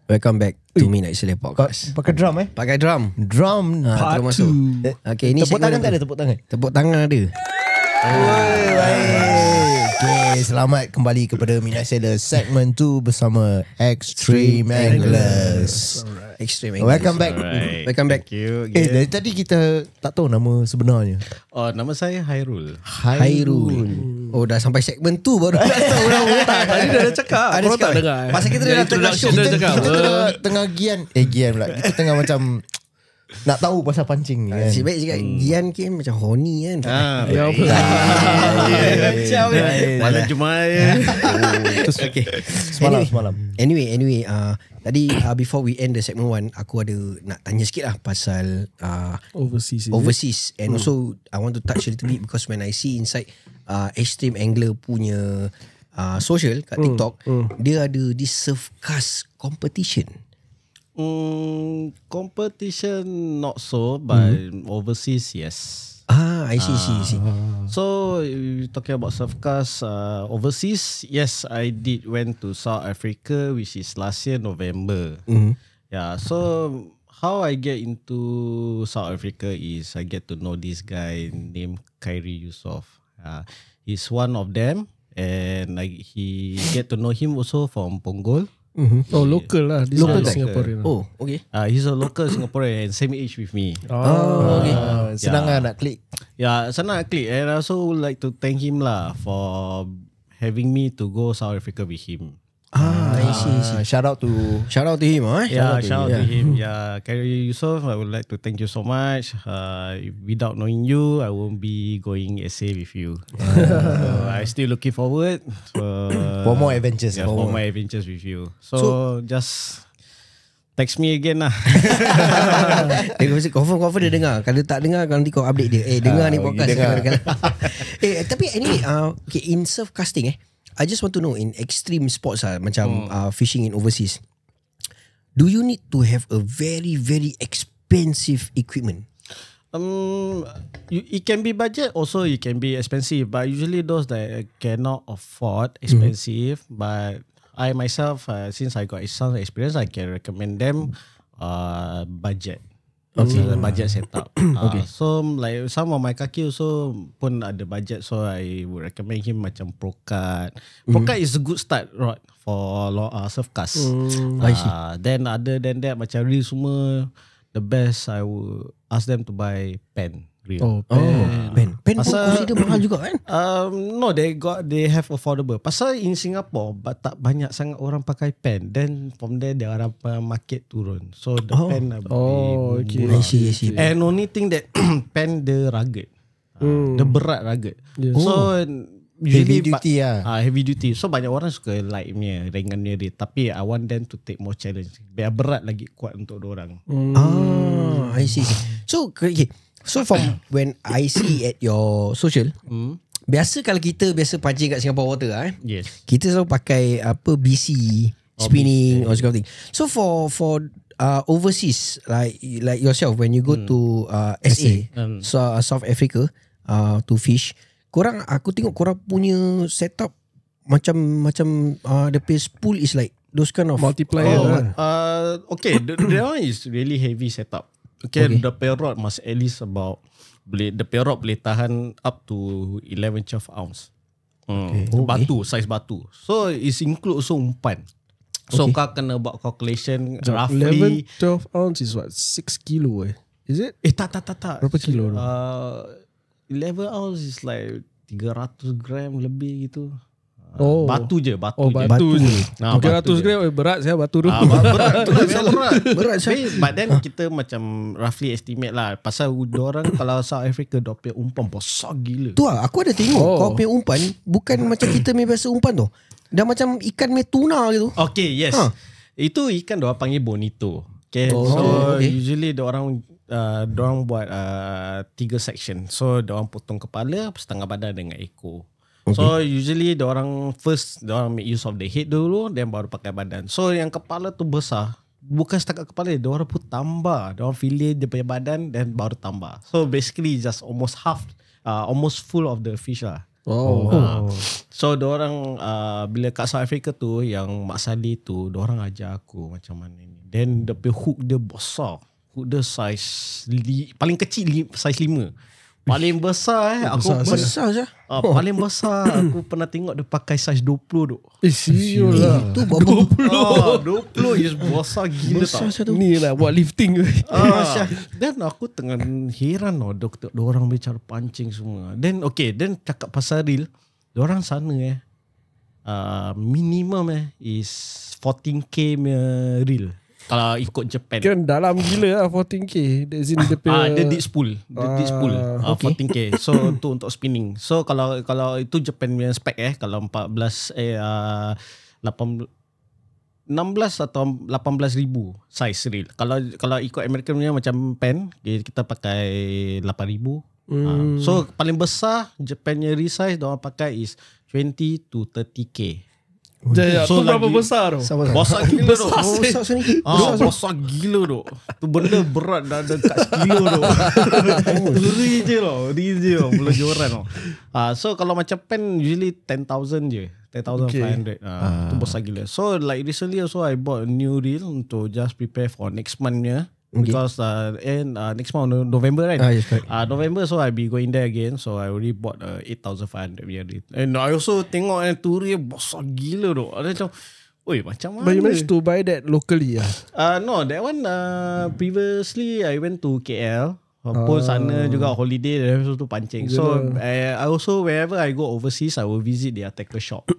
Welcome back to Midnight Select Podcast. Pakai drum Pakai drum. Drum Terus masuk. Okay, ini Tepuk tangan segmen tak ada tepuk tangan? Tepuk tangan ada. Okay, selamat kembali kepada Midnight Sailor segmen 2 bersama Extreme Anglers. Extreme Welcome back. Alright. Welcome back. Thank you. Dari tadi kita tak tahu nama sebenarnya. Oh, nama saya Hairul. Hairul. Oh, dah sampai segmen 2 baru. Tadi dah cakap. Ada Korang tak cakap. dengar. Pasal kita dah tengah show. Dah cakap. Kita tengah gian pula. Kita tengah macam nak tahu pasal pancing ni kan. Si baik cakap Gian kan macam horny kan. Ya apa? Macam Malam Jumaat ya. Okay. Semalam. Anyway, tadi before we end the segment 1, aku ada nak tanya sikit lah pasal overseas and also I want to touch a little bit because when I see inside Extreme Angler punya social kat TikTok, dia ada this surfcast competition. Competition not so, but overseas yes. I see. So you talking about surfcast overseas? Yes, I did went to South Africa, which is last year November. Yeah. So how I get into South Africa is I get to know this guy named Khairi Yusof. He's one of them, and he get to know him also from Punggol. Oh, local lah. This Local is guy. Singaporean. Oh, okay. He's a local Singaporean and same age with me. Okay. Senang lah nak klik. Yeah, senang nak klik. And I also would like to thank him lah for having me to go South Africa with him. I see. Shout out to Shout out to him, Yeah, shout out to him. Yeah, Khairi Yusof, I would like to thank you so much. Without knowing you, I won't be going SA with you. So I still looking forward for more adventures. yeah, for my adventures with you. So just text me again lah. Dia mesti confirm dia dengar. Kalau tak dengar, kalau nanti kau update dia. Dengar ni podcast. dengar. Tapi anyway, okay, in surf casting I just want to know in extreme sports macam fishing in overseas, do you need to have a very very expensive equipment? It can be budget, also it can be expensive, but usually those that cannot afford expensive, but I myself, since I got some experience, I can recommend them budget. Okay. Budget setup. So like some of my kaki also pun ada budget, so I would recommend him macam Procat. Procat is a good start rod for surfcast. Then other than that macam reel semua, the best I would ask them to buy pen. Reel. Pen pun consider mahal juga kan? No, they have affordable. Pasal in Singapore tak banyak sangat orang pakai pen. Then from there dia orang market turun. So the pen okay. I see. And only thing that pen the rugged. The berat rugged. Yes. So usually heavy duty heavy duty. So banyak orang suka light punya, ringan dia. Tapi I want them to take more challenge. Biar berat lagi kuat untuk orang. I see. So okay. So from when I see at your social, biasa kalau kita biasa pancing kat Singapore water Yes. kita selalu pakai apa BC spinning or something. So for overseas like yourself when you go to SA, South Africa to fish, aku tengok korang punya setup macam the pace pool is like those kind of multiplier. Okay, the one is really heavy setup. Okay, the pair rod must at least the pair rod boleh tahan up to 11-12 ounce. Batu, size batu. So it's include also umpan. So kau kena buat calculation roughly 11-12 ounce is what? 6 kilo Is it? Tak. Berapa kilo? 11 ounce is like 300 gram lebih gitu. Oh. Batu je. Batu je. 300 gram berat saya batu tu. Berat tu berat saya. But then kita macam roughly estimate lah. Pasal orang kalau South Africa dia punya umpan besar gila. Tu aku ada tengok kau punya umpan bukan macam kita punya biasa umpan tu. Dah macam ikan punya tuna gitu. Okay, yes. Itu ikan dia panggil bonito. Okay. Usually dia orang buat 3 section. So dia orang potong kepala, setengah badan dengan ekor. So usually orang make use of the head dulu, then baru pakai badan. So yang kepala tu besar, bukan setakat kepala, dia orang pun tambah. Dia orang fillet dia punya badan, then baru tambah. So basically just almost half, almost full of the fish lah. So diorang bila kat South Africa tu, yang Mak Saleh tu, diorang ajar aku macam mana ni. Then the hook dia besar. Hook dia size paling kecil size 5. Paling besar aku Besar je. paling besar aku pernah tengok dia pakai size 20 tu. Siul lah. Itu berapa 20 is besar gila besar tau. tu. Ni lah buat lifting. Dan aku tengah heran tau doktor orang bicara pancing semua. Then cakap pasal reel, diorang sana minimum is 14k punya reel. Kalau ikut Japan. Kan dalam gila lah 14k. That's in the Dia disc spool. okay. 14k. So tu untuk spinning. So kalau itu Japan punya spec kalau 16 atau 18,000 size reel. Kalau ikut American punya macam pen, kita pakai 8,000. So paling besar Japan punya reel size diorang pakai is 20 to 30k. So berapa besar tu? Besar gila tu. Besar sini. Besar gila tu. Tu benda berat dah dekat sekilo tu. Ri je tau. Belum joran tau. So kalau macam pen usually 10,000 je. 10,500. Tu besar gila. So like recently also I bought a new reel untuk just prepare for next month nya. Because next month November right? Yes, correct. November, so I be going there again. So I already bought 8,500 reel. And I also tengok tu reel besar gila tu. Ada macam, oi macam mana? But you managed to buy that locally No, that one previously I went to KL. Pun sana juga holiday dan tu pancing. So I also wherever I go overseas, I will visit their tackle shop.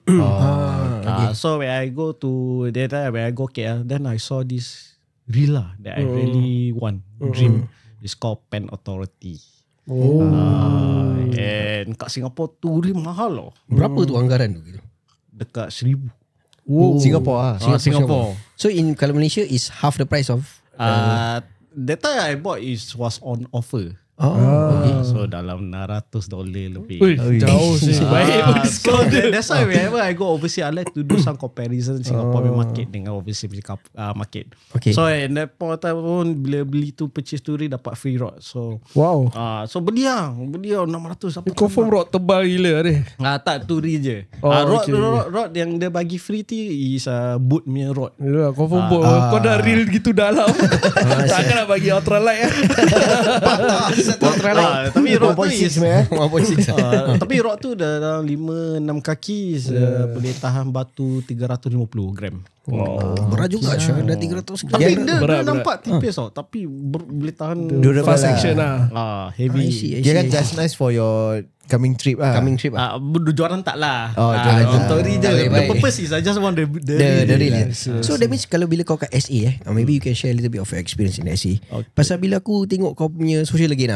So when I go to when I go KL, then I saw this reel that I really want, dream. It's called Pen Authority. And kat Singapore tu reel mahal loh. Berapa tu anggaran tu? Dekat 1,000. Singapore Singapore. So kalau Malaysia is half the price of That time I bought was on offer. So dalam $600 lebih. Jauh sih. Baik. So that's why whenever I go overseas, I like to do some comparison Singapore market dengan overseas market. Okay. So in that point of time pun, bila beli tu purchase tu dapat free rod. So Wow. so beli $600. Ni confirm rod tebal gila ni. Tak tu je. Okay. Rod yang dia bagi free tu is boot punya rod. Yalah, confirm kau dah reel gitu dalam. Takkan nak bagi ultralight Tapi rod tu is 1.6. tapi rod tu dalam 5-6 kaki boleh tahan batu 350 gram. Berat juga Syah. Dah 300 Tapi dia berat. nampak tipis tau. Tapi boleh tahan fast action lah. heavy. Dia kan just nice for your coming trip lah. Juaran tak lah. Juaran Untuk je. The purpose is I just want the real. So that means kalau bila kau kat SA maybe you can share a little bit of your experience in SA. Pasal bila aku tengok kau punya social lagi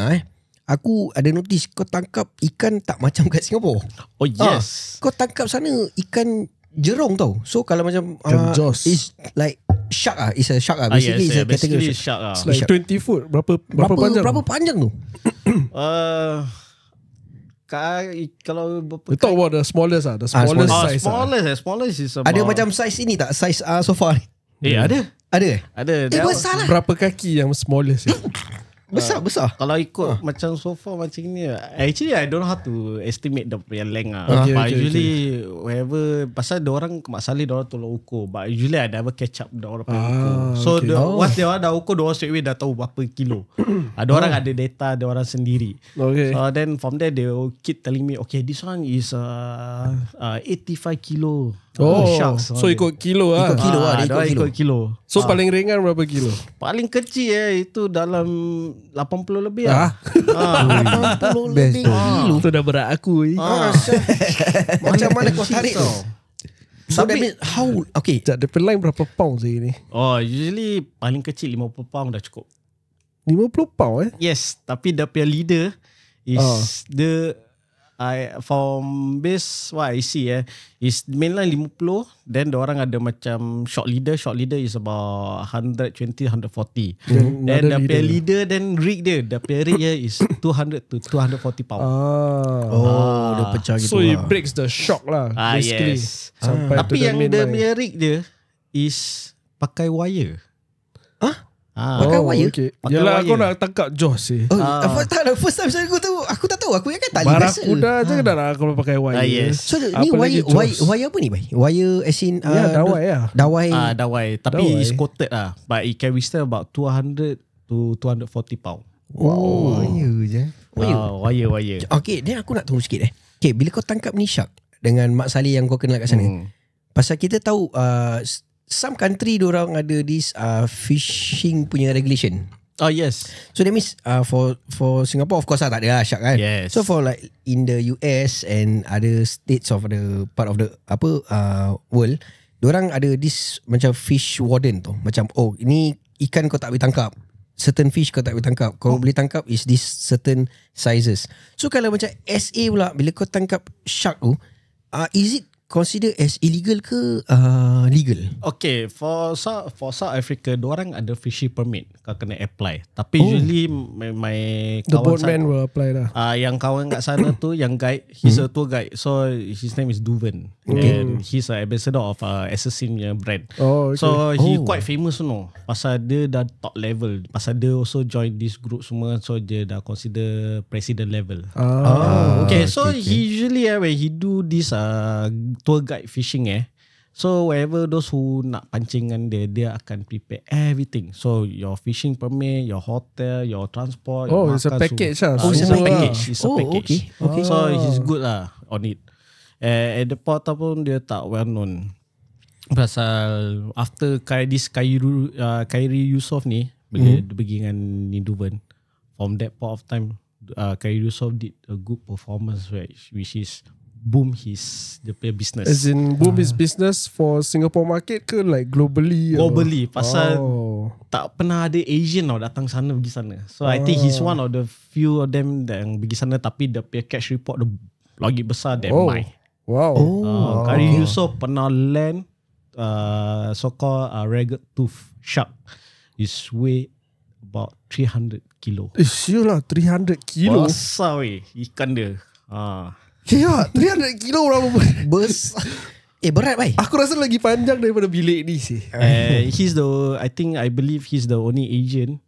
aku ada notice kau tangkap ikan tak macam kat Singapore. Oh yes. Kau tangkap sana ikan jerung tau. So kalau macam Jaws. it's like shark it's a shark basically it's a category shark It's like 20 foot. Berapa panjang? Berapa panjang tu? Kalau We talk about the smallest The smallest size smallest is about, Ada macam size ini tak? Size sofa ni? ada. Ada. Besar lah. Berapa kaki yang smallest Besar. Kalau ikut macam sofa macam ni, actually I don't know how to estimate the length Okay, but okay, usually wherever, pasal diorang Mak Saleh diorang tolong ukur, but usually I never catch up diorang ukur. So once diorang dah ukur, diorang straight away dah tahu berapa kilo. Diorang ada data diorang sendiri. Okay. So then from there they will keep telling me, okay, this one is 85 kilo. Sharks. So ikut kilo lah. Dia ikut kilo. So paling ringan berapa kilo? Paling kecil itu dalam 80 lebih lah. 80 lebih kilo. Tu dah berat aku. Macam mana kau tarik tu? So that means how? Okay. Dia line berapa pound sih ni? Usually paling kecil 50 pound dah cukup. 50 pound Yes, tapi dia punya leader is from base what I see is mainline 50, then orang ada macam short leader is about 120-140. Then the punya leader then rig dia punya rig is 200 to 240 pound. Dia pecah gitu. So it breaks the shock lah basically. Yes. Sampai Tapi to the yang main dia line. punya rig dia is pakai wire. Pakai wire. Okay. Pakai Yelah, wire. aku nak tangkap Jaws sih. First time saya aku tak tahu. Aku ingatkan tali biasa. Barakuda je dah lah kalau pakai wire. Yes. So ni Apa lagi wire apa ni, Bay? Wire as in dawai lah. Dawai. Dawai. Tapi Dawai. it's coated lah. But it can withstand about 200 to 240 pound. Wire je. Wire. Okay, then aku nak tahu sikit Okay, bila kau tangkap ni shark dengan Mak Saleh yang kau kenal kat sana. Pasal kita tahu some country diorang ada this fishing punya regulation. Oh yes. So that means for Singapore of course tak ada lah shark kan. Yes. So for like in the US and other states of the part of the world, diorang ada this macam fish warden tu. Macam ini ikan kau tak boleh tangkap. Certain fish kau tak boleh tangkap. Kau boleh tangkap is this certain sizes. So kalau macam SA pula, bila kau tangkap shark tu, is it consider as illegal ke legal? Okay, for South Africa, diorang ada fishing permit. Kau kena apply. Tapi usually my The kawan boatman will apply lah. yang kawan kat sana tu, yang guide, he's a tour guide. So his name is Duven. And he's an ambassador of Assassin brand. Oh, okay. So he quite famous pasal dia dah top level. Pasal dia also join this group semua. So dia dah consider president level. Okay, so he usually when he do this tour guide fishing so wherever those who nak pancingan dia akan prepare everything. So your fishing permit, your hotel, your transport, your it's a makan package semua. lah. It's a Semua package. lah. It's a package. Okay. So he's good lah on it. At the port pun dia tak well known. Pasal after Khairi Yusof ni dia pergi dengan Ninduvan. From that point of time, Khairi Yusof did a good performance, which is boom dia punya business. As in boom his business for Singapore market ke like globally? Globally. Pasal tak pernah ada Asian datang sana pergi sana. So I think he's one of the few of them yang pergi sana, tapi dia punya catch report dia lagi besar than mine. Wow. Khairi Yusof pernah land so-called ragged tooth shark. Is weigh about 300 kilo. Siulah 300 kilo. Besar ikan dia. Ya, 300 kilo berapa? Besar. Berat bay. Aku rasa lagi panjang daripada bilik ni sih. I believe he's the only Asian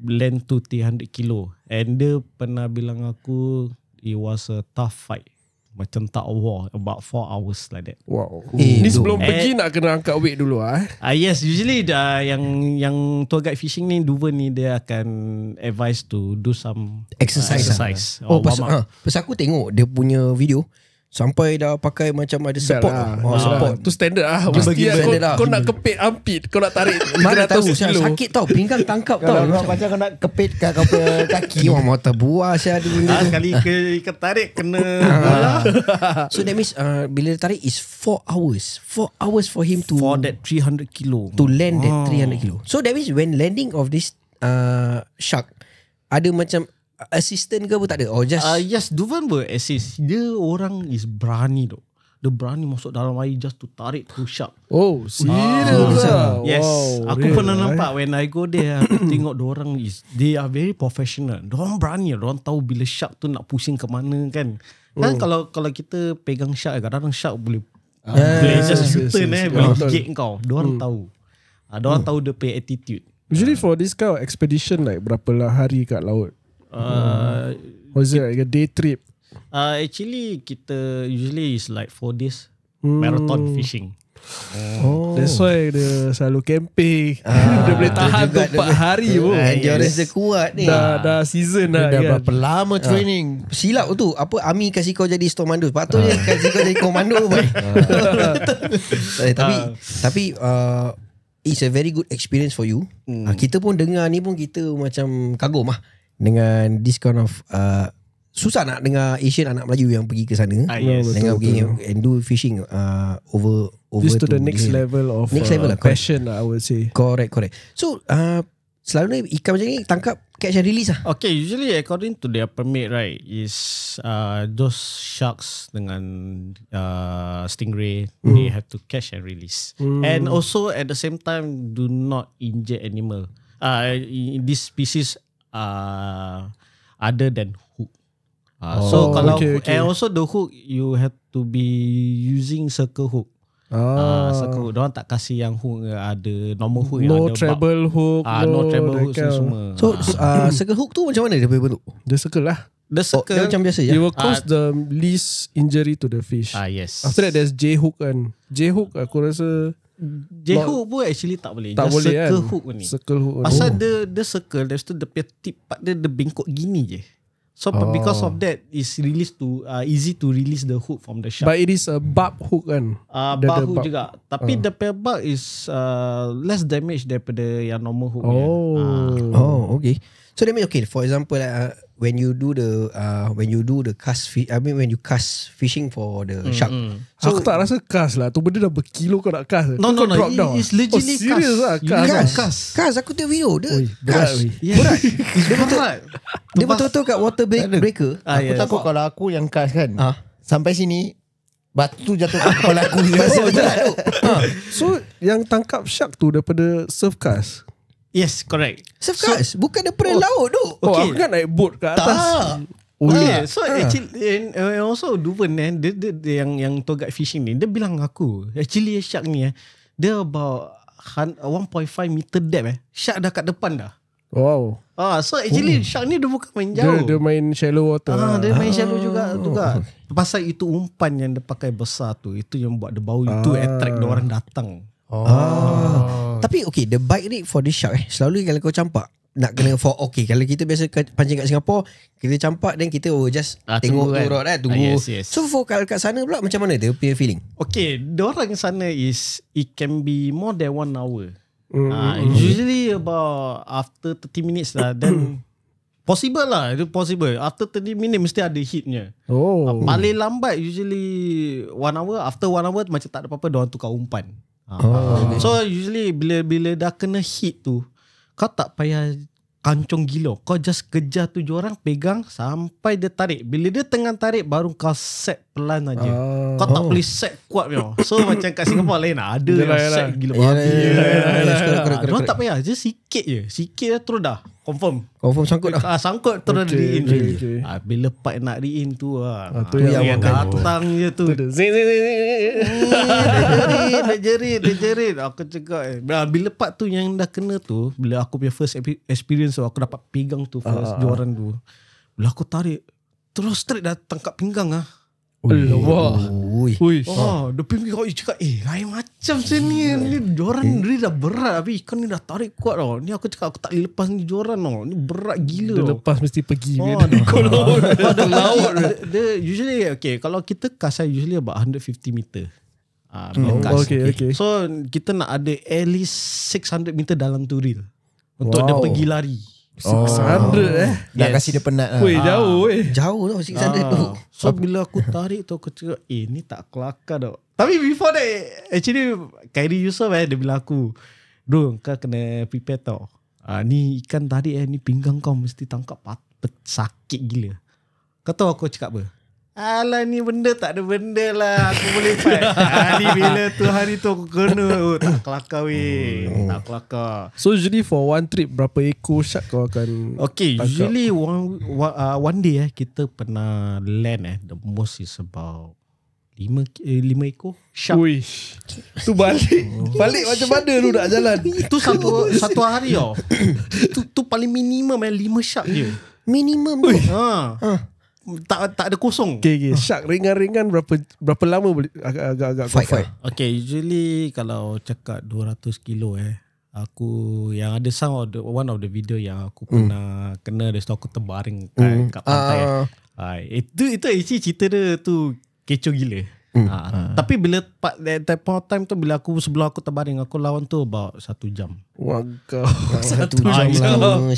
land to 300 kilo. And dia pernah bilang aku it was a tough fight. Macam tak war about 4 hours like that. Wow. Ni sebelum Eh. pergi nak kena angkat weight dulu Yes, usually yang tour guide fishing ni Duven ni dia akan advise to do some Exercise. or warm Pasal up. aku tengok dia punya video sampai dah pakai macam ada support. Support. Tu standard Dia Mesti bagi kau, standard lah. kau nak kepit ampit, kau nak tarik Mana 300 tahu kilo. sakit tau, pinggang tangkap tau. Kalau kau macam kau nak kepit kat kau punya kaki. Wah, mau terbuah saya ada benda tu. Sekali ikan tarik kena So that means bila dia tarik is 4 hours. 4 hours for him to for that 300 kilo. to land that 300 kilo. So that means when landing of this shark, ada macam assistant ke apa tak ada? Or just Yes, Duven will assist. Dia orang is berani tu. Dia berani masuk dalam air just to tarik to shark. Oh, serious lah. Yes, Wow, aku real, pernah nampak when I go there, aku tengok diorang they are very professional. Diorang berani, diorang tahu bila shark tu nak pusing ke mana kan. Kan kalau kita pegang shark, kadang-kadang shark boleh just turn boleh gigit kau. Diorang tahu. Diorang tahu dia punya attitude. Usually for this kind of expedition, like berapa lah hari kat laut? Or is it like a day trip? Actually kita usually is like 4 days marathon fishing. That's why dia selalu camping. Dia boleh tahan tu 4 hari pun. endurance dia kuat ni. Dah season lah Dah kan. berapa lama training. Silap tu apa Ami kasih kau jadi komando. Patutnya kasih kau jadi komando boy. Tapi it's a very good experience for you. Kita pun dengar ni pun kita macam kagum dengan this kind of susah nak dengar Asian anak Melayu yang pergi ke sana. Yes. Dengan pergi and do fishing over This to the next level of passion lah, I would say. Correct. So selalunya ikan macam ni tangkap catch and release Okay, usually according to their permit, right, is those sharks dengan stingray, they have to catch and release. And also at the same time, do not injure animal. This species other than hook. So kalau okay. and also the hook you have to be using circle hook. Circle hook. Diorang tak kasih yang hook ada normal hook No yang ada treble hook. no treble hook that kind. semua. So circle hook tu macam mana dia punya bentuk? Dia circle lah. The Dia circle. macam biasa je. It will cause the least injury to the fish. Yes. After that there's J hook kan. J hook aku rasa J-hook pun actually tak boleh. tak Just boleh kan. circle hook ni. Circle hook. Pasal dia circle, lepas tu dia punya tip part dia bengkok gini je. So because of that is released to easy to release the hook from the shark. But it is a barb hook kan. Dia ada Bahu barb. juga. Tapi the pair barb is less damage daripada yang normal hook. Oh, okay. So that means okay. For example, when you do the cast fish, I mean when you cast fishing for the shark. So aku tak rasa cast lah. Tu benda dah berkilo kau nak cast. No, drop down. it's legitly serious lah cast. cast. Cast aku tengok video dia. Oi, berat Cast. weh. Berat. Dia berat. Dia betul-betul kat water breaker. Aku yes. takut kalau aku yang cast kan, sampai sini batu jatuh kat kepala aku. So yang tangkap shark tu daripada surf cast. Yes, correct. Surf cast. Bukan daripada laut tu. Oh, Okay. aku kan naik boat kat atas. Okay, so actually and also Duven dia yang tour guide fishing ni, dia bilang aku actually shark ni dia about 1.5 meter depth shark dah kat depan dah. Wow. So actually shark ni dia bukan main jauh. Dia main shallow water. Dia main shallow juga. Pasal itu umpan yang dia pakai besar tu, itu yang buat dia bau itu attract dia orang datang. Tapi okay, the bite rate for this shark selalu kalau kau campak nak kena for okay. Kalau kita biasa pancing kat Singapura, kita campak dan kita just tengok tunggu tu rod tunggu. Yes. So for kat sana pula macam mana dia punya feeling? Okay, diorang sana is it can be more than 1 hour. Usually about after 30 minutes lah. Then possible lah. Itu possible. After 30 minutes mesti ada hitnya. Paling lambat usually 1 hour. After 1 hour macam tak ada apa-apa, diorang tukar umpan. So usually bila dah kena hit tu, kau tak payah kancung gila. Kau just kejar 7 orang, pegang sampai dia tarik. Bila dia tengah tarik, baru kau set pelan aja. Kau tak boleh set kuat tau. So macam kat Singapore lain lah. Ada yang set gila babi. Diorang tak payah. Just sikit je. Sikit je terus dah. Confirm sangkut dah. Sangkut terus re-in. Bila part nak re-in tu tu yang datang je tu. Dia jerit. Aku cakap bila part tu yang dah kena tu, bila aku punya first experience tu, aku dapat pegang tu first joran tu. Bila aku tarik, terus straight dah tangkap pinggang dia pinggir kau cakap lain macam sini ni joran ni dah berat tapi ikan ni dah tarik kuat tau. Ni aku cakap aku tak boleh lepas ni joran tau. Ni berat gila Dia tau. lepas mesti pergi Dia laut. Dia usually okay, kalau kita cast usually about 150 meter. Cast. Okay. So kita nak ada at least 600 meter dalam tu reel untuk dia pergi lari. 600 Nak kasi dia penat lah. Weh jauh Jauh tau 600 tu. So bila aku tarik tu, aku cakap ni tak kelakar tau. Tapi before that actually Khairi Yusof dia bilang aku, bro kau kena prepare tau. Ni ikan tarik ni pinggang kau mesti tangkap sakit gila. Kau tahu aku cakap apa? Alah ni benda tak ada benda lah. Aku boleh fight. Ni bila tu hari tu aku kena. Tak kelakar weh. Tak kelakar. So usually for one trip berapa ekor shark kau akan Okay, tangkap? usually one day kita pernah land the most is about 5 ekor shark. Uish. Tu balik macam mana lu nak jalan? Itu satu hari tau. Tu paling minimum 5 shark je. Minimum tu. Tak ada kosong. Okay. Shark ringan-ringan berapa lama boleh agak Fight. Okay, usually kalau cakap 200 kilo aku yang ada one of the video yang aku pernah kena, dari situ aku terbaring kat pantai. Itu actually cerita dia tu kecoh gila. Tapi bila that point of time tu, bila sebelum aku terbaring, aku lawan tu about 1 jam. Wah kau 1 jam lama.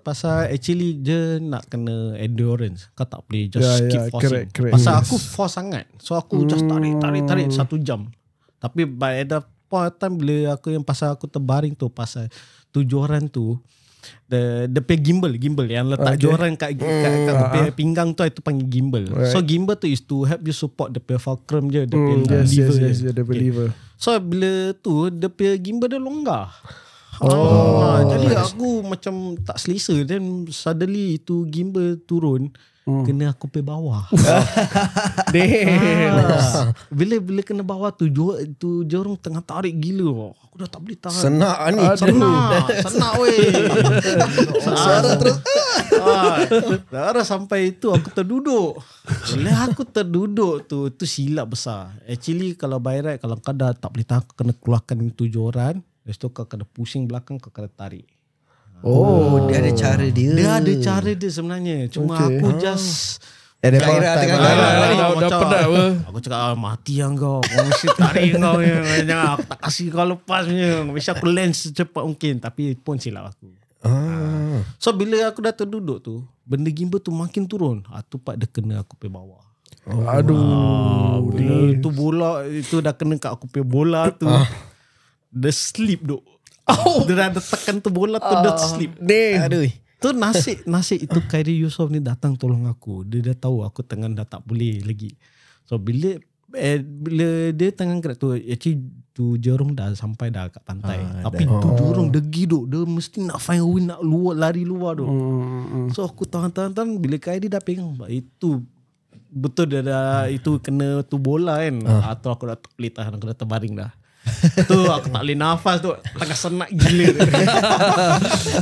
Pasal actually dia nak kena endurance. Kau tak boleh just keep forcing. Correct. Pasal aku force sangat. So aku just tarik 1 jam. Tapi by the point of time bila pasal aku terbaring tu, pasal tu joran tu, the gimbal yang letak joran kat pinggang tu, itu panggil gimbal. So gimbal tu is to help you support the fulcrum je, the lever. So bila tu the gimbal dia longgar. Jadi aku macam tak selesa. Then suddenly itu gimbal turun. kena aku pe bawah. Bila kena bawah tu jorong tengah tarik gila. Aku dah tak boleh tahan. Senak ni. Senak weh. Suara terus. Darah sampai itu aku terduduk. Bila aku terduduk tu silap besar. Actually kalau by right, kalau kau dah tak boleh tahan, kau kena keluarkan itu joran. Lepas tu kau kena pusing belakang, kau kena tarik. Dia ada cara dia. Dia ada cara dia sebenarnya. Cuma aku just Dah penat apa. Aku cakap mati yang kau mesti tarik kau. Jangan aku tak kasih kau lepas punya. Mesti aku land secepat mungkin. Tapi pun silap aku. So bila aku dah terduduk tu, benda gimbal tu makin turun. Tu part dia kena aku pergi bawah. Bila tu bola itu dah kena kat aku pergi bola tu. Dia slip duk. Dia dah tekan tu bola tu dia slip. Aduh. Tu nasib itu Khairi Yusof ni datang tolong aku. Dia dah tahu aku tengah dah tak boleh lagi. So bila dia tengah gerak tu, actually tu Jorong dah sampai dah kat pantai. Tapi tu Jorong degi duk. Dia mesti nak find a way, nak lari luar duk. So aku tahan. Bila Khairi dah pegang, itu betul dia dah itu kena tu bola kan. Atau aku dah tak boleh tahan, aku dah terbaring dah. Tu aku tak boleh nafas tu. Tengah senak gila tu.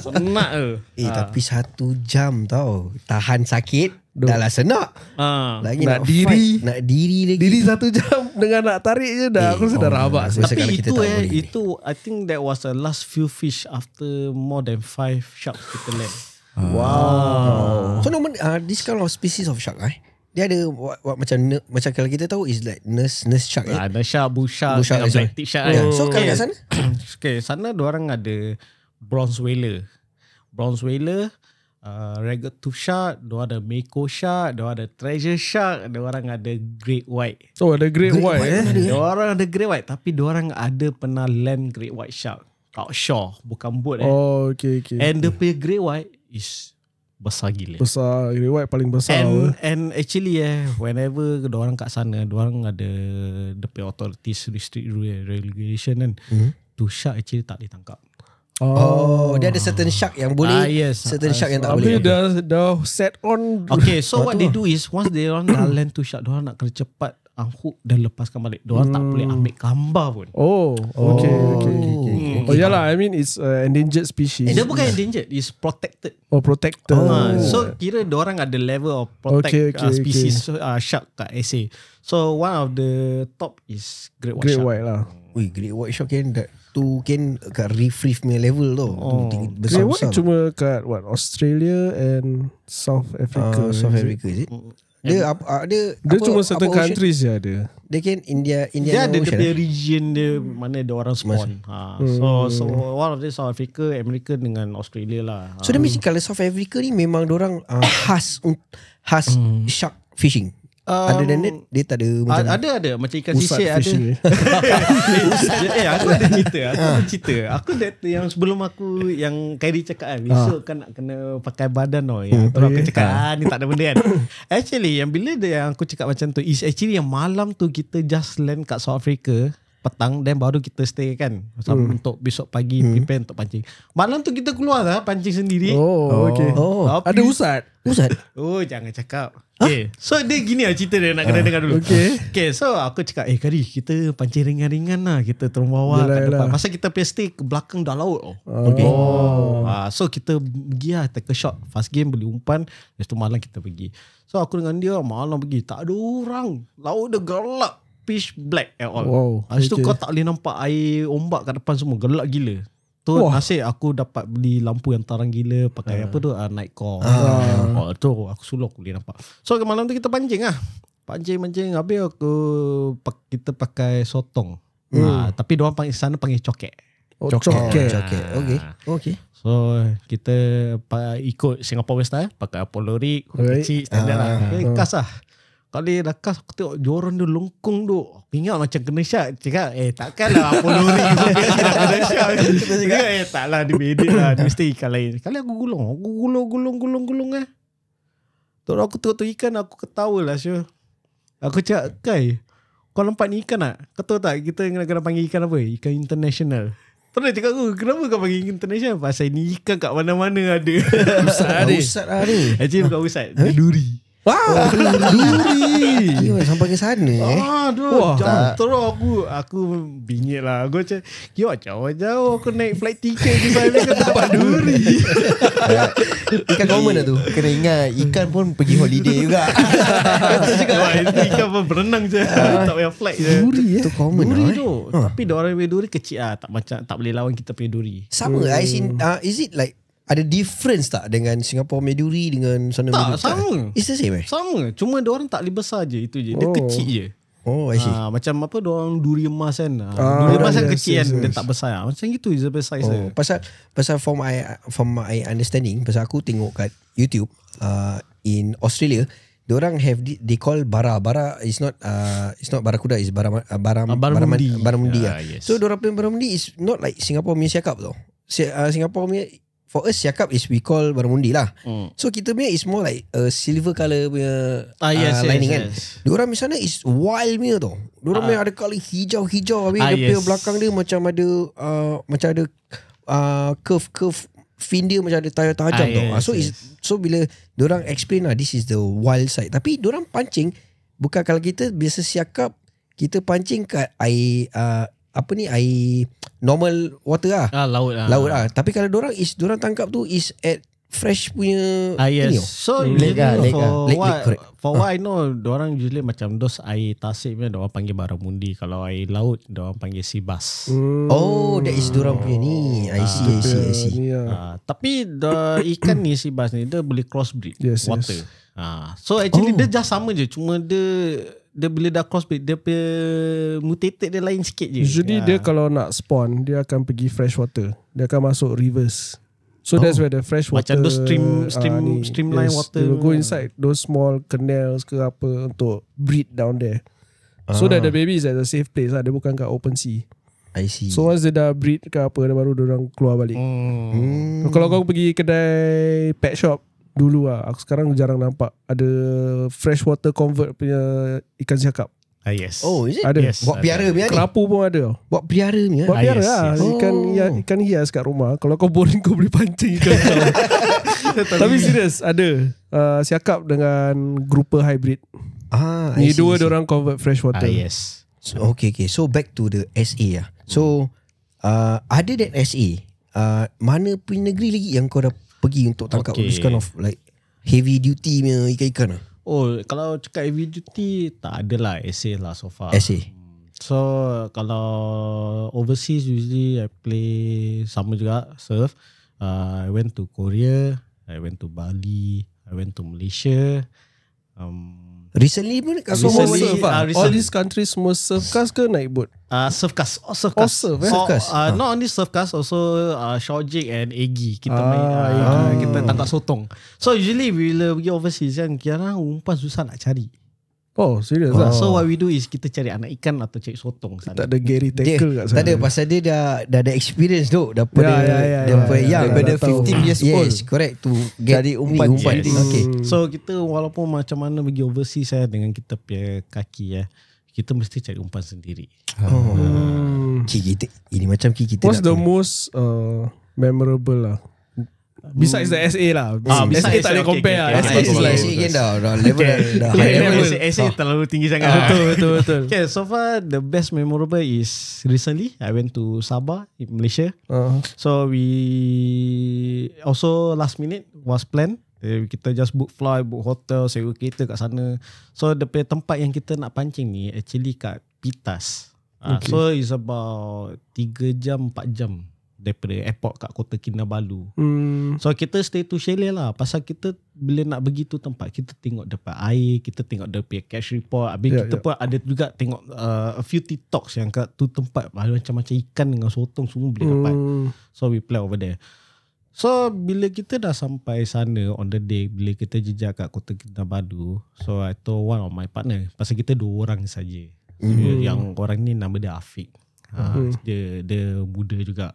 Senak tu. Tapi 1 jam tau. Tahan sakit dah lah senak. Lagi nak diri. Nak diri lagi. Diri 1 jam dengan nak tarik je dah. Aku sudah rabak. Tapi itu I think that was the last few fish after more than 5 sharks kita land. Wow. So normal this kind of species of shark dia ada macam kalau kita tahu is like nurse shark. Ada shark, bull shark, black tip shark. So kalau kat sana? Sana diorang ada bronze whaler, ragged tooth shark, diorang ada mako shark, diorang ada treasure shark, diorang ada great white. Oh, ada great white Diorang ada great white, tapi diorang ada pernah land great white shark outshore, bukan boat. Oh, okay. And the great white is besar gila. Besar, great white paling besar. And actually whenever diorang kat sana, diorang ada the authorities restrict regulation kan. Tu shark actually tak boleh tangkap. Dia ada certain shark yang boleh, certain shark yang tak boleh. Tapi dah set on. Okay, so what they do is once they dah land tu shark, diorang nak kena cepat hook dan lepaskan balik. Diorang tak boleh ambil gambar pun. Okay. Yalah, I mean it's endangered species. Dia bukan endangered, it's protected. Protected. So kira diorang ada level of protect species shark kat SA. So one of the top is great white shark. White lah. Great white shark kan tu kan kat reef punya level tu. Great white cuma kat Australia and South Africa. South Africa is it? Dia cuma certain countries je ada. Dia kan India dia ada Ocean. Dia region dia mana dia orang spawn. So one of the South Africa, America dengan Australia lah. So dia mesti kalau South Africa ni memang diorang khas shark fishing. Other than that, dia tak ada macam ada macam ikan sisir ada. Aku ada cerita. Aku yang sebelum aku yang Khairi cakap kan, besok kan nak kena pakai badan terus aku cakap ni tak ada benda kan. Actually yang bila yang aku cakap macam tu is actually yang malam tu kita just land kat South Africa petang, dan baru kita stay kan untuk besok pagi prepare untuk pancing. Malam tu kita keluar lah pancing sendiri. Okay. Ada usat. Jangan cakap. Okay. So dia gini lah cerita dia, nak kena dengar dulu. Okay, so aku cakap Khairi, kita pancing ringan-ringan lah, kita turun bawah kat depan. Pasal kita punya stay ke belakang dah laut. So kita pergi lah, take a shot. Fast game boleh umpan. Lepas tu malam kita pergi. So aku dengan dia malam pergi, tak ada orang. Laut dia gelap, pitch black at all. Lepas tu kau tak boleh nampak air ombak kat depan semua, gelap gila. Tu nasib aku dapat beli lampu yang terang gila, pakai apa tu night core. Tu aku suluk boleh nampak. So malam tu kita pancing lah. Pancing habis kita pakai sotong. Tapi diorang sana panggil coket. Coket. Okay. So kita ikut Singapore style, pakai Apollo rig, kecil standard lah. Kas lah. Kali dah kas, aku tengok joran dia lengkung tu. Ingat macam kena syak. Cakap takkanlah Apollo rig kena syak. Cakap taklah, dia bedek lah, dia mesti ikan lain. Kali aku gulung Terus aku tengok tu ikan, aku ketawa lah sure. Aku cakap, Kai, kau nampak ni ikan tak? Kau tahu tak kita kena panggil ikan apa? Ikan international. Terus dia cakap aku, kenapa kau panggil international? Pasal ni ikan kat mana-mana ada. Usat lah ni. Actually bukan usat, dia duri. Wow, Duri. Kira sampai ke sana Aduh, jauh terus aku bingit lah. Aku macam, kira jauh-jauh aku naik flight ticket ke sana ke tempat duri. Ikan common lah tu. Kena ingat ikan pun pergi holiday juga. Wah, itu ikan pun berenang je. Tak payah flight je. Duri Itu common Duri lah tu. Tapi diorang punya duri kecil lah. Tak boleh lawan kita punya duri. Sama I seen, is it like ada difference tak dengan Singapore Meduri dengan sana Tak, Meduri? sama. It's the same Sama. Cuma diorang tak boleh besar je. Itu je. Dia kecil je. Oh, I see. Macam apa diorang duri emas kan. Duri emas kan yes, kecil kan. yes, Dia yes. tak besar. Macam gitu je size dia. Pasal from my understanding, pasal aku tengok kat YouTube in Australia, diorang have they call bara is not barakuda, is Baramundi. baramundi. Yes. So diorang punya baramundi is not like Singapore punya siakap tau. Singapore punya, for us siakap is we call baramundi lah. So kita punya is more like a silver colour punya lining kan. Diorang misalnya is wild punya tau. Diorang punya ada kali hijau-hijau, habis dia punya belakang dia macam ada curve fin dia macam ada tajam tau. So bila diorang explain lah, this is the wild side. Tapi diorang pancing bukan, kalau kita biasa siakap, kita pancing kat air air normal water lah. Laut lah. Laut lah. Tapi kalau diorang tangkap tu is at fresh punya Yes. ini. So Lake usually Lake, correct. for what I know, diorang usually macam those air tasik punya diorang panggil baramundi. Kalau air laut diorang panggil sea bass. Oh, that is diorang punya ni. I see. Ni Tapi ikan ni sea bass ni dia boleh crossbreed Yes, water. yes. So actually dia just sama je, cuma dia bila dah crossbreed dia punya mutated dia lain sikit je. Usually dia kalau nak spawn, dia akan pergi fresh water. Dia akan masuk rivers. So that's where the fresh water, Macam those streamline water. They will go inside those small canals ke apa untuk breed down there. So that the baby is at a safe place lah. Dia bukan kat open sea. I see. So once dia dah breed ke apa, dia baru diorang keluar balik. So, kalau kau pergi kedai pet shop dulu lah, aku sekarang jarang nampak ada freshwater convert punya ikan siakap. Yes. Oh, is it? Ada. Yes. Buat pelihara punya ni? Kerapu pun ada. Buat pelihara punya? Buat pelihara yes, lah. yes. Ikan hias kat rumah. Kalau kau boring, kau boleh pancing ikan kau. Tapi serius, ada siakap dengan grouper hybrid. Ni dua diorang convert freshwater. Yes. So, okay. So back to the SA lah. So other than SA, mana punya negeri lagi yang kau dah pergi untuk tangkap this kind of like heavy duty punya ikan-ikan lah? Oh, kalau cakap heavy duty tak ada lah, SA lah so far. SA. So kalau overseas usually I play sama juga surf. I went to Korea, I went to Bali, I went to Malaysia. Recently pun kat So semua Recently- surf lah. recently- All these countries semua surf cast ke naik boat? Surfcast. surf, eh? Surfcast. Not only surfcast, also Shawjig and Egi. Kita main, kita tangkap sotong. So usually bila pergi overseas kan, kira umpan susah nak cari. Oh, serius lah. So what we do is kita cari anak ikan atau cari sotong sana. Tak ada Gary dia, tackle kat sana. tak ada, pasal dia dah ada experience tu daripada young, Daripada dah tahu. 15 years old. Yes, correct, to get Cari umpan. umpan. Yes. Okay. So kita walaupun macam mana pergi overseas dengan kita punya kaki kita mesti cari umpan sendiri. Kita ini macam kita What's nak the most memorable lah? Besides the SA lah. besides SA tak boleh SA, compare okay, lah. okay. SA is like SA again dah level dah Okay, high level. SA terlalu tinggi sangat. Betul. Okay, so far the best memorable is recently I went to Sabah in Malaysia. So we also last minute was planned. Kita just book flight, book hotel, sewa kereta kat sana. So the tempat yang kita nak pancing ni actually kat Pitas. So it's about 3 jam 4 jam daripada airport kat Kota Kinabalu. So kita stay to chalet lah. Pasal kita bila nak pergi tu tempat, kita tengok depan air, kita tengok dia punya catch report. Habis kita pun ada juga tengok a few TikToks yang kat tu tempat macam-macam ikan dengan sotong semua boleh dapat. So we play over there. So bila kita dah sampai sana on the day, bila kita jejak kat Kota Kinabalu, so I told one of my partner, pasal kita 2 orang saja. So, yang orang ni nama dia Afiq. Dia muda juga.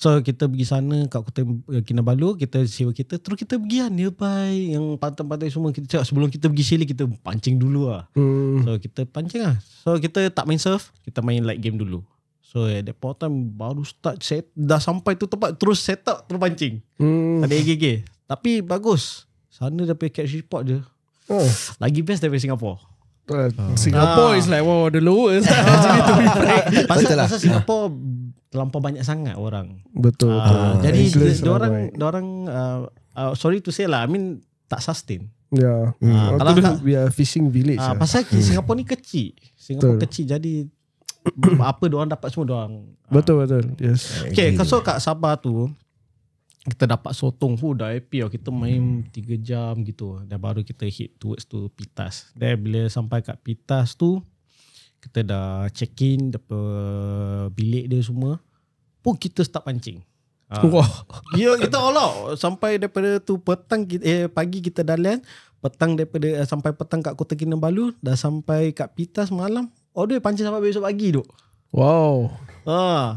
So kita pergi sana kat Kota Kinabalu, kita sewa kereta, terus kita pergi nearby yang pantai-pantai semua. Kita cakap sebelum kita pergi chalet, kita pancing dulu lah. So kita pancing lah. So kita tak main surf, kita main light game dulu. So at that point time baru start set, dah sampai tu tempat terus set up, terus pancing. Tak ada AGG. Tapi bagus. Sana dah pakai catch report je. Lagi best daripada Singapore. Singapore is like one of the lowest. Actually to be frank. Pasal Singapore terlampau banyak sangat orang. Betul. Jadi Influence orang sorry to say lah, I mean tak sustain. Ya. Kalau We are fishing village. Pasal Singapore ni kecil. Singapore kecil jadi apa diorang dapat semua diorang. Betul. Yes. Okay, so kat Sabah tu kita dapat sotong dah happy. Kita main 3 jam gitu. Dan baru kita hit towards to Pitas. Dan bila sampai kat Pitas tu, kita dah check in bilik dia semua. Pun kita start pancing. Wah. Ya, kita all out. Sampai daripada tu petang pagi kita dah land. Petang daripada sampai petang kat Kota Kinabalu. Dah sampai kat Pitas malam. Dia pancing sampai besok pagi tu. Wow.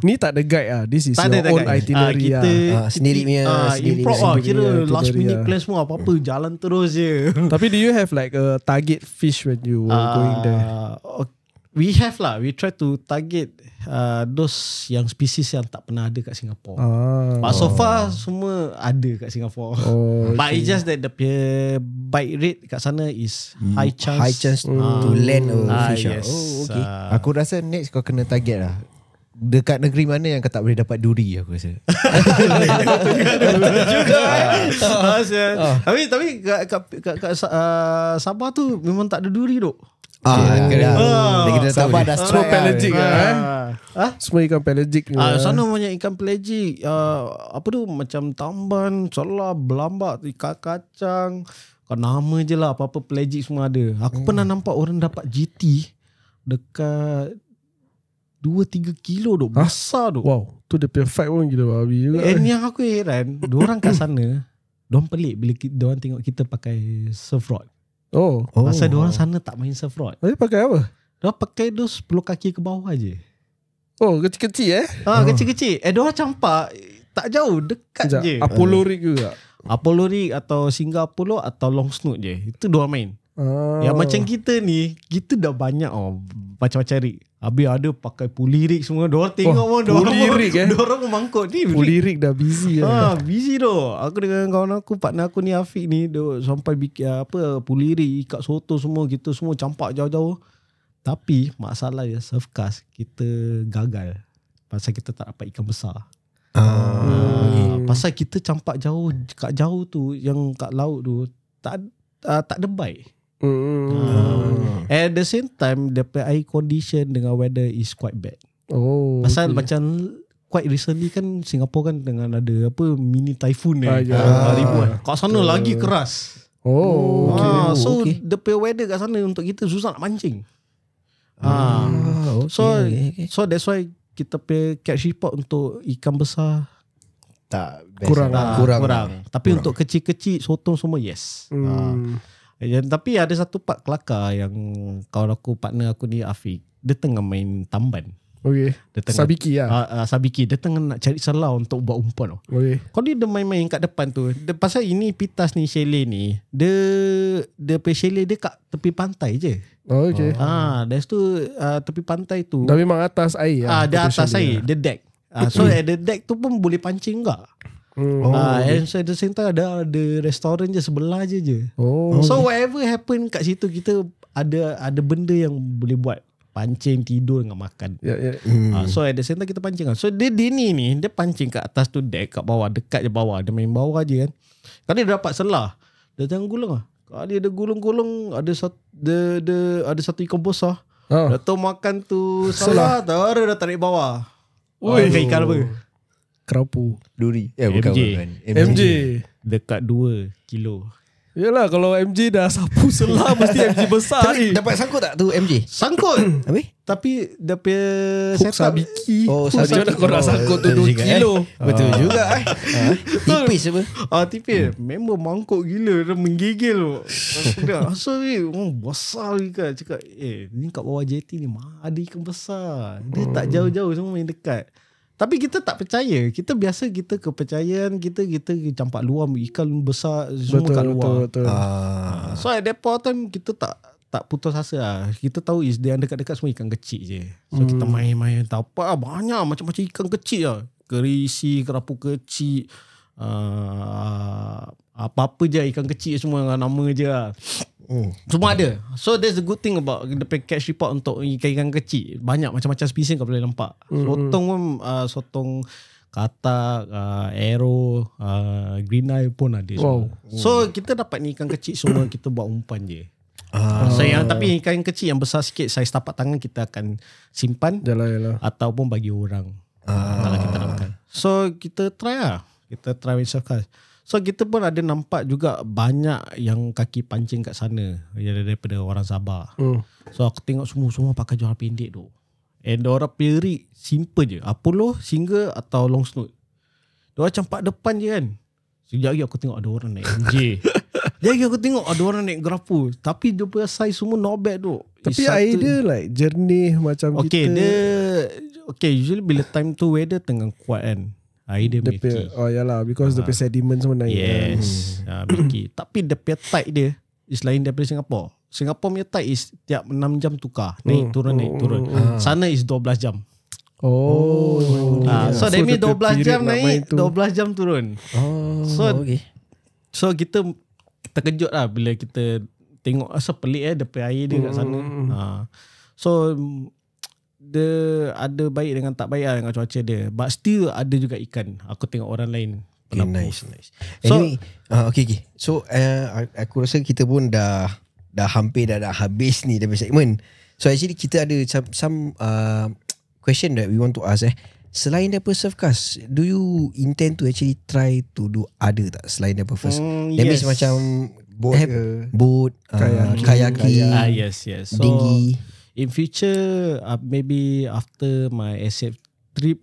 Ni tak ada guide lah. This is Tak your ada own guide. itinerary Kita sendiri punya improv lah. Kira sendiri last itinerary minute plan semua. Apa-apa jalan terus je. Tapi do you have like a target fish when you were going there? We have lah. We try to target those yang spesies yang tak pernah ada kat Singapore. But so far semua ada kat Singapore. But it's just that the bite rate kat sana is high chance to land a fish. Yes. Okay. Aku rasa next kau kena target lah. Dekat negeri mana yang kau tak boleh dapat duri, aku rasa. Tapi kat Sabah tu memang tak ada duri tu. Sabah dah Semua pelagic Semua ikan pelagic. Sana banyak ikan pelagic. Apa tu, macam tamban, selah, belambak, ikan kacang. Kau nama je lah, apa-apa pelagic semua ada. Aku pernah nampak orang dapat GT dekat 2-3 kilo tu. Besar tu. Wow, tu dia punya fight pun gila babi juga. And yang aku heran, diorang kat sana diorang pelik bila diorang tengok kita pakai surf rod. Pasal diorang sana tak main surf rod. Tapi pakai apa? Diorang pakai 10 kaki ke bawah je. Kecil-kecil Kecil-kecil. Diorang campak tak jauh, dekat je. Apollo rig juga. Apollo rig atau Singa Apollo atau long snoot je. Itu diorang main. Yang macam kita ni, kita dah banyak macam-macam rig. Habis ada pakai pulley rig semua. Diorang tengok pun diorang mangkuk ni. Pulley rig dah busy busy tu. Aku dengan kawan aku, partner aku ni Afiq ni, sampai bikin pulley rig, ikat soto semua. Kita semua campak jauh-jauh. Tapi masalah ya, surf cast kita gagal. Pasal kita tak dapat ikan besar. Pasal kita campak jauh, kat jauh tu, yang kat laut tu tak ada bite. At the same time, the air condition dengan weather is quite bad. Pasal macam quite recently kan Singapore kan dengan ada mini typhoon ribuan. Kat sana lagi keras. So the weather kat sana untuk kita susah nak mancing. So that's why kita pay catch report untuk ikan besar tak kurang. Tapi untuk kecil-kecil sotong semua yes. Tapi ada satu part kelakar yang kawan aku, partner aku ni Afiq, dia tengah main tamban. Sabiki lah. Sabiki. Dia tengah nak cari selah untuk buat umpan. Kalau dia main-main kat depan tu, pasal ini Pitas ni, chalet ni, dia chalet dia kat tepi pantai je. Dari tu tepi pantai tu. Dah memang atas air lah. Dia atas air, dia deck. So at the deck tu pun boleh pancing enggak. And so at the same time ada restoran je sebelah je. So whatever happen kat situ, kita ada benda yang boleh buat. Pancing, tidur dengan makan. So at the same time kita pancing. So dia ni dia pancing kat atas tu deck, kat bawah, dekat je bawah. Dia main bawah je kan. Kalau dia dapat selah, dia jangan gulung lah. Kalau dia ada gulung-gulung, ada satu ikan besar. Dia tahu makan tu selah, dia dah tarik bawah. Ikan apa? Kerapu. Duri. MJ. Dekat 2 kilo. Yalah, kalau MJ dah sapu selah mesti MJ besar. Dapat sangkut tak tu MJ? Sangkut. Tapi dia punya sabiki. Sabiki. Macam mana kau nak sangkut tu 2 kilo? Betul juga. Tipis apa? Tipis. Member mangkuk gila. Dia menggigil. Aku dah asal ni besar ikan. Cakap ni kat bawah jeti ni ada ikan besar. Dia tak jauh-jauh, semua main dekat. Tapi kita tak percaya. Kita kepercayaan kita campak luar ikan besar semua kat luar. Betul. So at that point time kita tak putus asa lah. Kita tahu dia dekat-dekat semua ikan kecil je. So kita main-main tapak banyak macam-macam ikan kecil lah. Kerisi, kerapu kecil, apa-apa je ikan kecil semua nama je lah. Semua ada. So that's the good thing about the catch report untuk ikan-ikan kecil. Banyak macam-macam spesies kau boleh nampak. Sotong pun sotong katak, arrow, green eye pun ada semua. So kita dapat ni ikan kecil semua kita buat umpan je. So tapi ikan kecil yang besar sikit saiz tapak tangan kita akan simpan ataupun bagi orang kalau kita nak makan. So kita try lah. Kita try with self-cast. So kita pun ada nampak juga banyak yang kaki pancing kat sana daripada orang Sabah. So aku tengok semua pakai jual pendek tu. And orang perik simple je. Apollo, singa atau long snout. Dia campak depan je kan. Sekejap lagi aku tengok ada orang naik MJ. Sekejap lagi aku tengok ada orang naik Grapu. Tapi dia punya size semua not bad tu. Tapi air dia like jernih macam kita. Usually bila time tu weather tengah kuat kan. Air dia milky. Yalah, because the sediment semua naik. Yes, milky. Tapi the tide dia is lain daripada Singapore. Singapore punya tide is tiap 6 jam tukar. Naik turun. Sana is 12 jam. So that means 12 jam naik, 12 jam turun. So kita terkejut lah bila kita tengok asal pelik dia air dia kat sana. So dia ada baik dengan tak baik lah dengan cuaca dia. But still ada juga ikan. Aku tengok orang lain. Nice. Anyway, okay. So aku rasa kita pun dah hampir dah habis ni dari segmen. So actually kita ada some question that we want to ask. Selain daripada surfcast, do you intend to actually try to do other tak selain daripada first? That means macam boat, kayaking, yes. So dinghy. in future, maybe after my SF trip,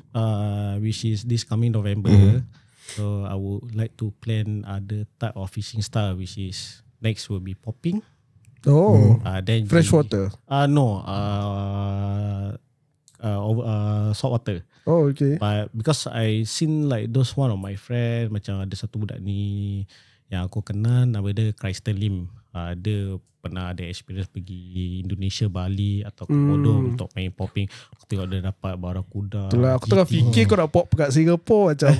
which is this coming November, so I would like to plan other type of fishing style, which is next will be popping. Then Freshwater. No, salt water. Okay. But because I seen like those one of my friend, macam ada satu budak ni yang aku kenal, nama dia Kristen Lim. Dia pernah ada experience pergi Indonesia, Bali atau Komodo untuk main popping. Aku tengok dia dapat barakuda. Itulah aku tengah fikir kau nak pop kat Singapore macam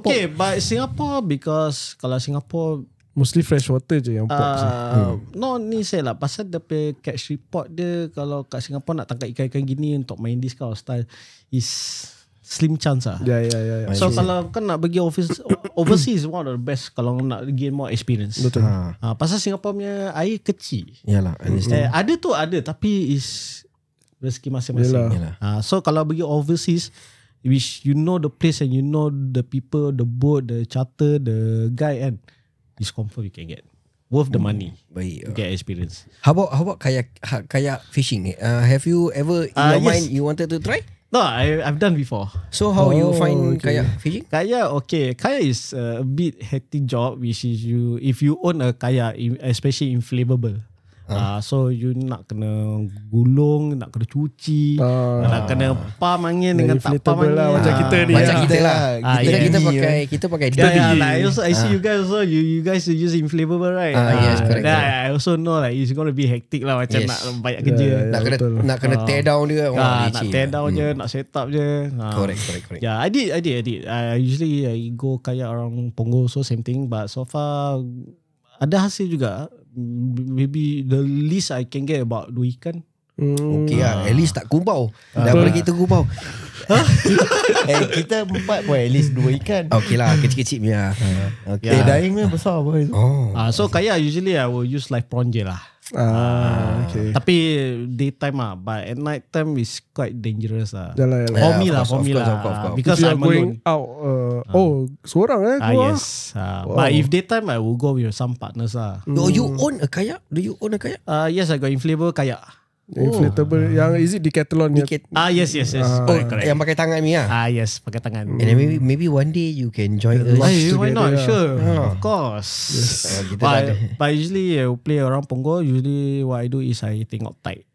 okay, but Singapore, because kalau Singapore mostly freshwater je yang pop. No, ni saya lah pasal dia punya catch report dia, kalau kat Singapore nak tangkap ikan-ikan gini untuk main this kind of style is slim chance lah. Yeah. So kalau kan nak pergi overseas one of the best kalau nak gain more experience. Betul. Pasal Singapore punya air kecil. Yalah, ada tapi is rezeki masing-masing. So kalau pergi overseas, which you know the place and you know the people, the boat, the charter, the guide, and is confirm you can get worth the money. Baik. Get experience. How about kayak fishing? Have you ever in your mind you wanted to try? No, I've done before. So how you find kayak fishing? Kayak is a bit hectic job, which is if you own a kayak, especially inflatable. So you nak kena gulung, nak kena cuci, nak kena pump angin dengan tak pump angin lah, macam kita ni. Macam kita lah. Kita pakai I see you guys also. You guys use inflatable, right? Yes, correct. I also know like it's gonna be hectic lah, macam nak banyak kerja. Nak kena tear down dia. Nak tear down je, nak set up je. Correct. Yeah, I did. Usually I go kayak around Punggol, so same thing. But so far ada hasil juga. Maybe the least I can get about 2 ikan. Okay at least tak kumpau. Dah boleh kita kumpau. Kita 4 pun at least 2 ikan. Okay lah, kecil-kecil punya. Okay. Daing ni besar apa itu? So kayak usually I will use live prawn je lah. Okay. Tapi daytime lah, but at night time is quite dangerous lah. Yalah. For me lah. Because if I'm going alone. out, seorang keluar. Yes. But if daytime I will go with some partners lah. Do you own a kayak? Yes, I got inflatable kayak. Inflatable yang is it Decathlon ni? Yes. Correct. Yang pakai tangan ni lah. Yes, pakai tangan. And then maybe one day you can join us. Why not? together. Sure. Of course. But usually I will play around Punggol. Usually what I do is I tengok tide.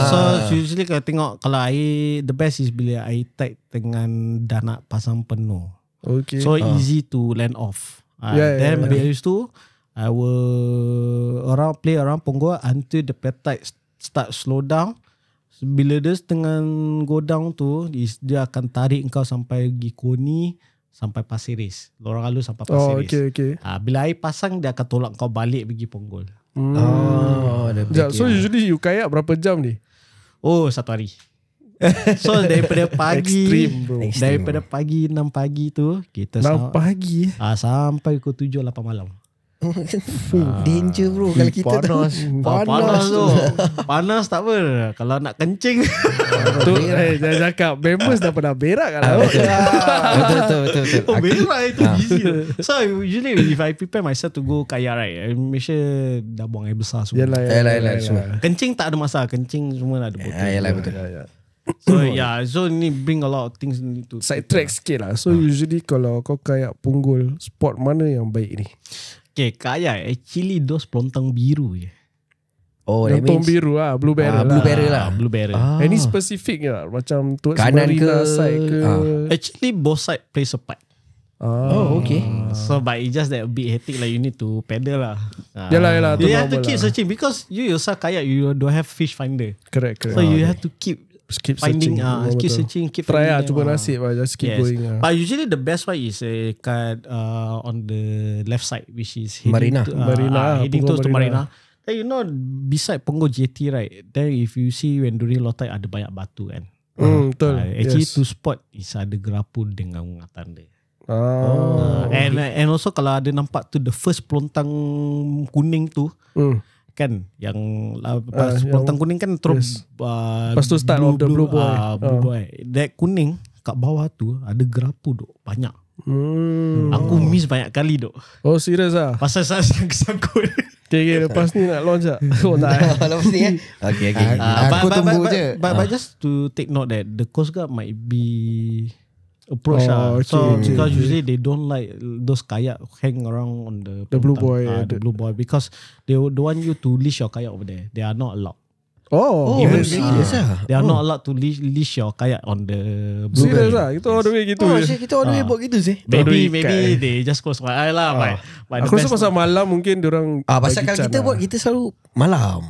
So usually kalau air, the best is bila air tide dengan dah nak pasang penuh. Okay. So easy to land off. Then habis tu I will play around Punggol until the tide start slow down. Bila dia setengah go down tu, dia akan tarik kau sampai pergi Koni, sampai Pasir Ris. Lorong Halus sampai Pasir Ris. Okay. Bila air pasang, dia akan tolak kau balik pergi Punggol. Dah So usually you kayak berapa jam ni? Oh, 1 hari. So daripada pagi, Extreme, bro. daripada pagi 6 pagi tu kita 6 pagi sampai pukul 7 8 malam. Danger bro. Kalau kita Panas tu. Panas tak apa. Kalau nak kencing tu, jangan cakap members dah pernah berak kat laut. Betul. oh, berak itu easy. So usually if I prepare myself to go kayak right, I make sure dah buang air besar semua. Yalah, semua. Kencing tak ada masalah. Kencing semua ada botol. Yalah, betul. So so ni bring a lot of things to Side track sikit lah. So usually kalau kau kayak Punggol, spot mana yang baik ni? Okay, kayak actually dos pelontang biru je. Oh, that Yang means biru lah, Blue Barrel Blue lah. Barrel lah. Blue Barrel. Any specific lah? Macam towards Kanan Marina ke? side ke? Actually both side plays a part. Oh, okay. So but it's just that a bit hectic, like you need to pedal lah. Yalah, tu You have to normal keep lah. searching because you yourself kayak you don't have fish finder. Correct. So you have to keep Keep finding, searching. keep Betul. searching, keep Try lah, finding cuba them, nasib lah. Just keep yes. going lah. But usually the best one is kat on the left side, which is Marina. heading Punggol towards to Marina. Marina. Then you know beside Punggol JT right, then if you see when during low tide ada banyak batu kan. Betul. Actually Yes. to spot is ada gerapu dengan ungatan dia. And also kalau ada nampak tu the first pelontang kuning tu kan yang pelontang kuning kan terus Lepas tu start of the blue boy. blue boy. That kuning kat bawah tu ada gerapu duk banyak. Aku miss banyak kali duk. Oh serius lah. Pasal saya sangkut. Okay, lepas ni nak launch tak? Oh tak. Lepas ni Okay. Aku tunggu je. But just to take note that the Coast Guard might be approach okay. because usually they don't like those kayak hang around on the blue boy, the blue boy because they want you to leash your kayak over there. They are not allowed. Oh, Even serious they are not allowed to leash your kayak on the blue serius boy. lah. Kita all the way gitu Oh, je. kita all the way buat gitu sih. Maybe they just close my eye lah. But Aku rasa pasal malam mungkin diorang Pasal bagi kalau can kita lah. buat, kita selalu malam.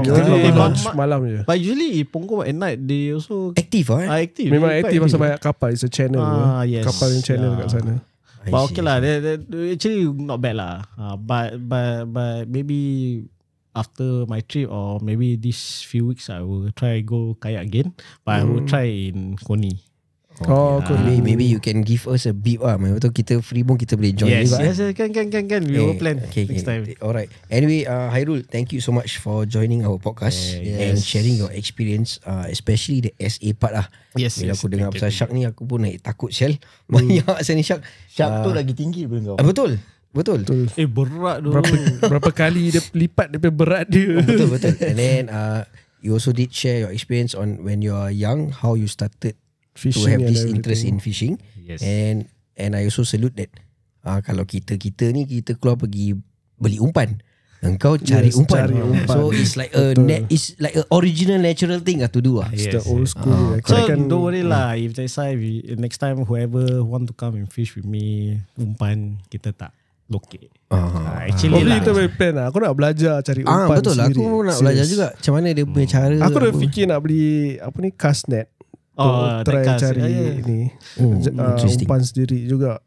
Kita okay. launch malam je. But usually Punggol at night they also Aktif lah active. Memang Quite aktif pasal banyak kapal. It's a channel. Yes. Kapal yang channel kat sana. But okay lah, they actually not bad lah. But maybe after my trip or maybe this few weeks I will try go kayak again. But I will try in Koni. Oh, cool. Maybe you can give us a beep lah. Betul kita free pun kita boleh join Yes, juga. yes, can. We will plan next time. Alright. Anyway, Hairul, thank you so much for joining our podcast and sharing your experience, especially the SA part lah. Yes, Bila yes. aku dengar pasal shark ni, aku pun naik takut sial. Banyak asal ni shark. Shark tu lagi tinggi daripada kau. Betul. Berat tu. Berapa kali dia lipat daripada berat dia. Betul. And then you also did share your experience on when you are young, how you started Fishing to have and this everything. interest in fishing. Yes. And I also salute that kalau kita ni kita keluar pergi beli umpan, engkau cari umpan. cari umpan. So it's like it's like a original natural thing to do lah. It's the old school. So Kan- don't worry lah. If next time whoever want to come and fish with me, umpan kita tak lokek. Actually Probably lah. kita boleh plan lah. Aku nak belajar cari umpan Betul lah. sendiri. Aku nak Serious. belajar juga macam mana dia punya cara. Aku dah apa. fikir nak beli apa ni cast net. Try that cast. cari ni interesting. umpan sendiri juga.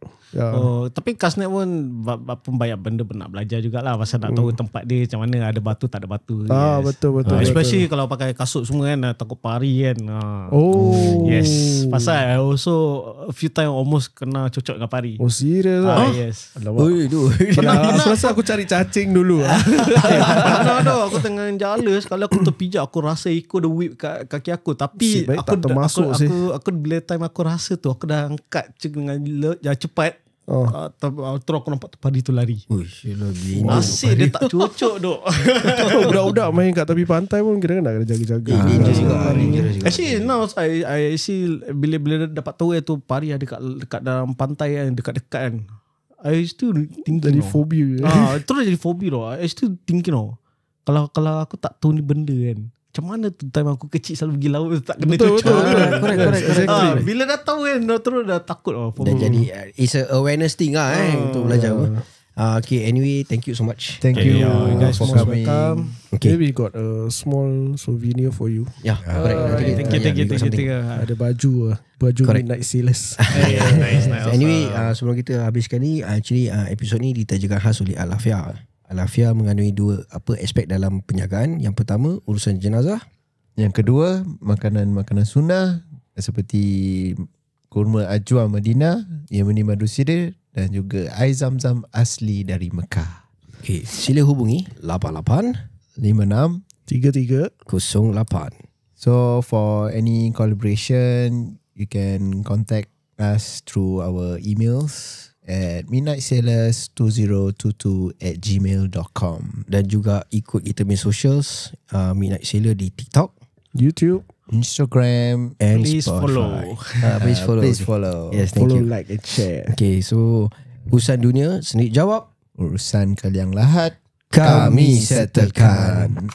Tapi Castnet pun banyak benda nak belajar jugalah pasal nak tahu tempat dia macam mana, ada batu tak ada batu. Betul. Especially kalau pakai kasut semua kan, takut pari kan. Yes. Pasal I also a few time almost kena cocok dengan pari. Oh serius lah. Yes. Aku rasa aku cari cacing dulu lah. Pernah aku tengah jalan, sekali aku terpijak, aku rasa ikut the whip kat kaki aku. Tapi Baik tak termasuk aku bila time aku rasa tu, aku dah angkat dengan cepat. Terus aku nampak tu padi tu lari. Nasib dia tak cocok duk. Budak-budak main kat tepi pantai pun kira nak kena jaga-jaga. Dangerous juga. Actually now I see bila dapat tahu tu pari ada dekat dalam pantai kan, dekat-dekat kan. I still thinking Jadi fobia. terus jadi fobia tau. I still thinking kalau aku tak tahu ni benda kan, macam mana tu time aku kecil selalu pergi laut tak kena cocok. Correct. Bila dah tahu kan, terus dah takut Dan jadi it's a awareness thing lah untuk belajar apa. Okay, anyway, thank you so much. Thank you guys for most coming. welcome. Okay, we got a small souvenir for you. Yeah, correct. Thank you. Ada baju Midnight Sailors. Nice. Anyway, sebelum kita habiskan ni, actually episod ni ditajakan khas oleh Al-Afia. Al-Afia mengandungi dua aspek dalam penjagaan. Yang pertama, urusan jenazah. Yang kedua, makanan-makanan sunnah seperti kurma ajwa Madinah, Yemeni madu sirih dan juga air zam-zam asli dari Mekah. Okay, sila hubungi 88 56 33 08. So for any collaboration, you can contact us through our emails at midnightsailors2022@gmail.com. Dan juga ikut kita punya socials, Midnight Sailor di TikTok, YouTube. Instagram, and Please Spotify. follow. Please follow. Please follow. Yes, thank Follow, you. like and share. Okay, so urusan dunia sendiri jawab, Urusan kalian lahat kami settlekan.